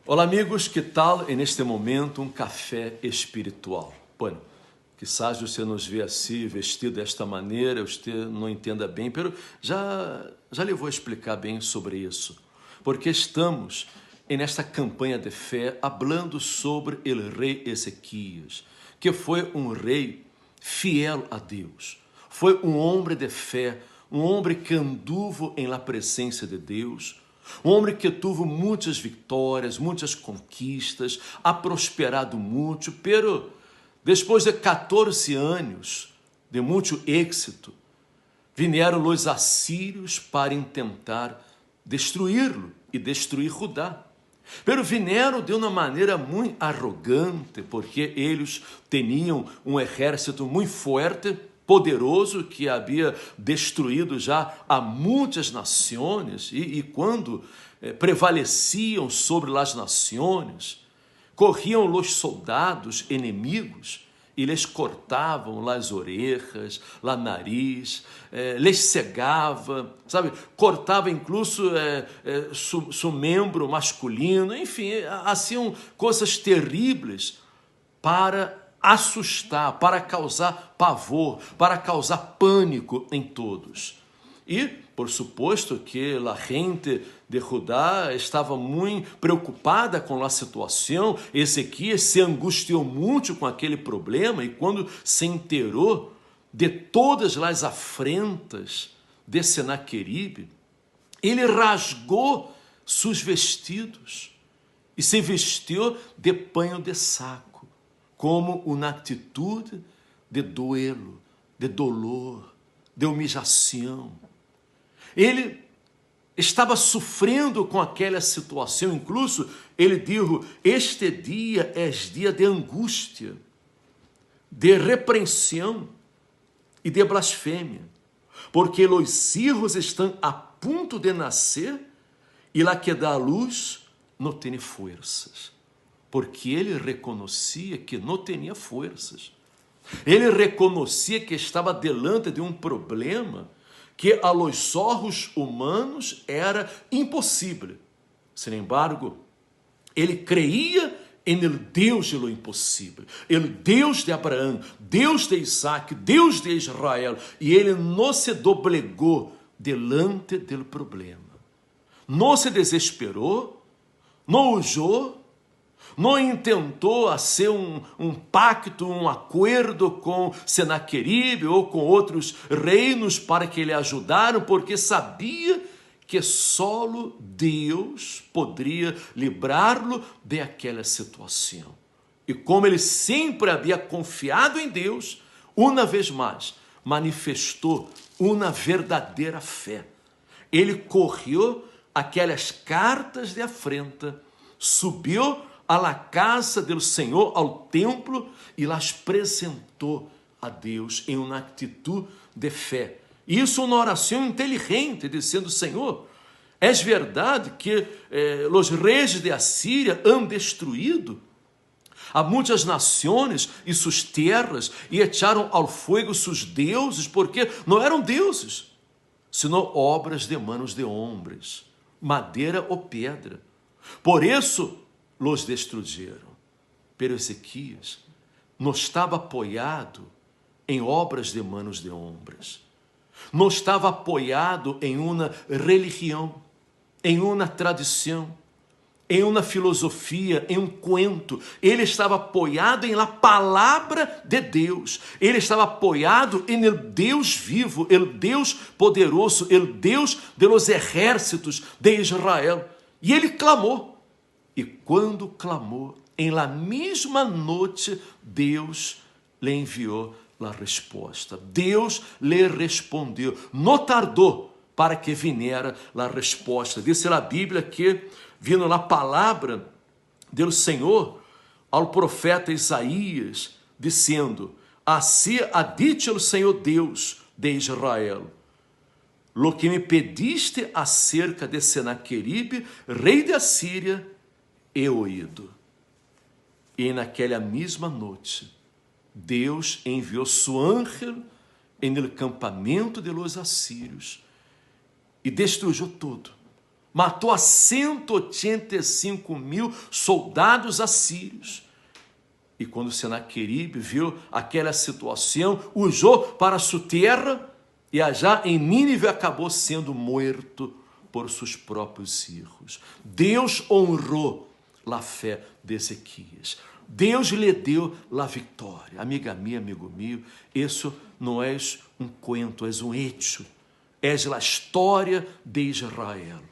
Hola amigos, que tal en este momento um café espiritual? Bueno, quizás você nos vê assim, vestido desta maneira, você não entenda bem, pero já lhe vou explicar bem sobre isso. Porque estamos nesta campanha de fé falando sobre o rei Ezequias, que foi um rei fiel a Deus. Foi um homem de fé, um homem que anduvo em la presença de Deus, um homem que teve muitas vitórias, muitas conquistas, ha prosperado muito, pero depois de 14 anos de muito êxito, vieram os assírios para tentar destruí-lo e destruir Judá. Pero vieram de uma maneira muito arrogante, porque eles tinham um exército muito forte, poderoso, que havia destruído já a muitas nações, e quando prevaleciam sobre as nações, corriam os soldados inimigos e lhes cortavam as orelhas, o nariz, lhes cegava, sabe? Cortava incluso seu membro masculino, enfim, haciam coisas terríveis para assustar, para causar pavor, para causar pânico em todos. E, por suposto, que a gente de Judá estava muito preocupada com a situação. Ezequias se angustiou muito com aquele problema, e quando se enterou de todas as afrentas de Senaqueribe, ele rasgou seus vestidos e se vestiu de panho de saco, como uma atitude de duelo, de dolor, de humilhação. Ele estava sofrendo com aquela situação, incluso ele disse: este dia é dia de angústia, de repreensão e de blasfêmia, porque os filhos estão a ponto de nascer e lá que dá a luz não tem forças, porque ele reconhecia que não tinha forças. Ele reconhecia que estava diante de um problema que a los olhos humanos era impossível. Sin embargo, ele creia em el Deus de lo impossível, el Deus de Abraão, Deus de Isaac, Deus de Israel, e ele não se doblegou delante do problema. Não se desesperou, não huyou, não intentou fazer um pacto, um acordo com Senaqueribe ou com outros reinos para que ele ajudaram, porque sabia que solo Deus poderia livrá-lo daquela situação. E como ele sempre havia confiado em Deus, uma vez mais, manifestou uma verdadeira fé. Ele correu aquelas cartas de afrenta, subiu a la casa do Senhor, ao templo, e las apresentou a Deus em uma atitude de fé. Isso uma oração inteligente, dizendo: Senhor, é verdade que os reis de Assíria han destruído a muitas nações e suas terras e echaram ao fogo seus deuses, porque não eram deuses, senão obras de manos de homens, madeira ou pedra. Por isso los destruíram. Pero Ezequias não estava apoiado em obras de manos de homens, não estava apoiado em uma religião, em uma tradição, em uma filosofia, em um cuento. Ele estava apoiado em la palavra de Deus. Ele estava apoiado em el Deus vivo, el Deus poderoso, el Deus de los exércitos de Israel. E ele clamou. E quando clamou, em la mesma noite, Deus lhe enviou a resposta. Deus lhe respondeu. Não tardou para que viera a resposta. Diz a Bíblia que, vindo na palavra do Senhor ao profeta Isaías, dizendo: assim ha dicho o Senhor Deus de Israel: lo que me pediste acerca de Senaqueribe, rei de Assíria, he oído. E naquela mesma noite, Deus enviou seu ángel em el campamento de los assírios e destruiu tudo. matou a 185 mil soldados assírios. E quando Senaqueribe viu aquela situação, usou para sua terra, e já em Nínive acabou sendo morto por seus próprios filhos. Deus honrou a fé de Ezequias. Deus lhe deu a vitória. Amiga minha, amigo meu, isso não é um cuento, é um hecho. É a história de Israel.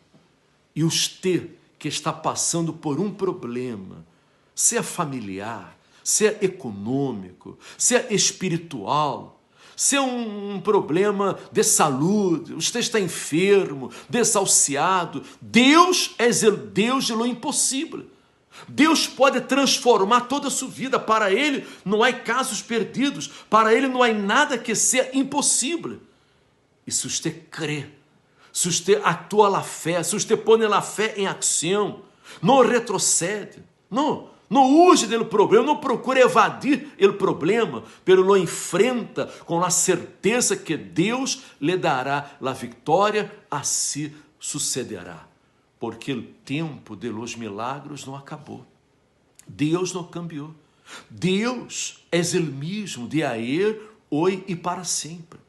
E você que está passando por um problema, se é familiar, se é econômico, se é espiritual, se é um problema de saúde, você está enfermo, desahuciado, Deus é o Deus de lo impossível. Deus pode transformar toda a sua vida. Para Ele não há casos perdidos, para Ele não há nada que seja impossível. E se você crê, se você atua a fé, se você põe a fé em ação, não retrocede, não use do problema, não procure evadir o problema, pelo lo enfrenta com a certeza que Deus lhe dará a vitória, assim sucederá. Porque o tempo de los milagros não acabou. Deus não cambiou. Deus é o mesmo de ayer, hoje e para sempre.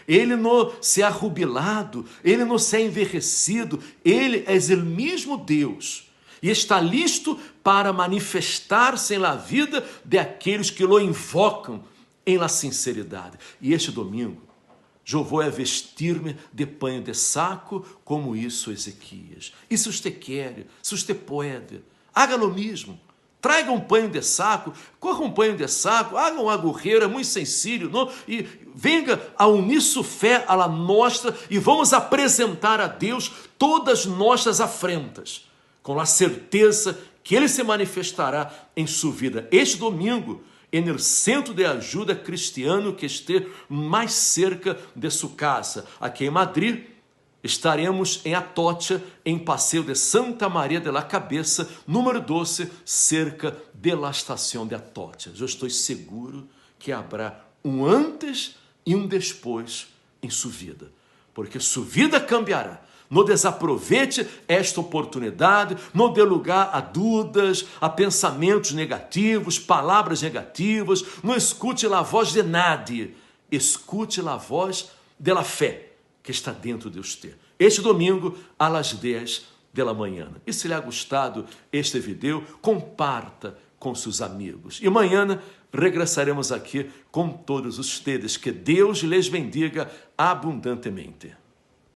Ele não se ha jubilado, Ele não se ha envelhecido, Ele é o mesmo Deus. E está listo para manifestar-se em la vida de aqueles que lo invocam em la sinceridade. E este domingo, eu vou vestir-me de panho de saco, como isso Ezequias. E se você quer, se você pode, haga lo mesmo. Traga um panho de saco, corra um panho de saco, haga um agorreiro, é muito sencillo, não? E venga a unir sua fé à la nossa e vamos apresentar a Deus todas nossas afrentas, com a certeza que Ele se manifestará em sua vida. Este domingo, no centro de ajuda cristiano que esteja mais cerca de sua casa. Aqui em Madrid, estaremos em Atocha, em Passeio de Santa Maria de la Cabeça, número 12, cerca de la estação de Atocha. Eu estou seguro que haverá um antes e um depois em sua vida, porque sua vida cambiará. Não desaproveite esta oportunidade, não dê lugar a dúvidas, a pensamentos negativos, palavras negativas, não escute a voz de nadie, escute a voz da fé que está dentro de você. Este domingo, às 10 da manhã. E se lhe ha gostado este vídeo, comparta com seus amigos. E amanhã regressaremos aqui com todos vocês. Que Deus lhes bendiga abundantemente.